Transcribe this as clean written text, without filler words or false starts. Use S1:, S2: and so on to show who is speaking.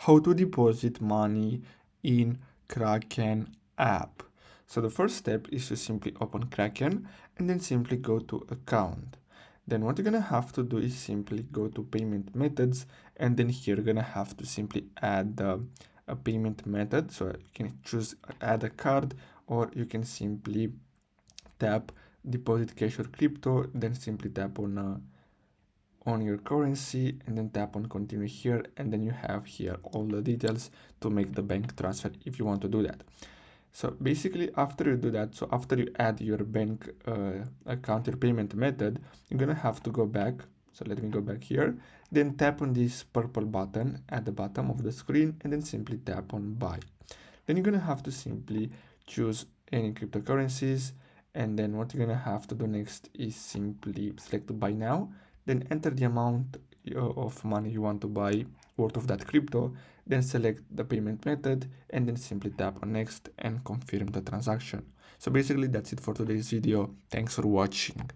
S1: how to deposit money in Kraken app. So the first step is to simply open Kraken and then simply go to account. Then what you're gonna have to do is simply go to payment methods, and then here you're gonna have to simply add a payment method. So you can choose add a card, or you can simply tap deposit cash or crypto, then simply tap on your currency and then tap on continue here, and then you have here all the details to make the bank transfer if you want to do that. So basically after you do that, so after you add your bank account, your payment method, you're gonna have to go back. So let me go back here, then tap on this purple button at the bottom of the screen and then simply tap on buy. Then you're gonna have to simply choose any cryptocurrencies, and then what you're gonna have to do next is simply select buy now, then enter the amount of money you want to buy worth of that crypto, then select the payment method and then simply tap on next and confirm the transaction. So basically that's it for today's video. Thanks for watching.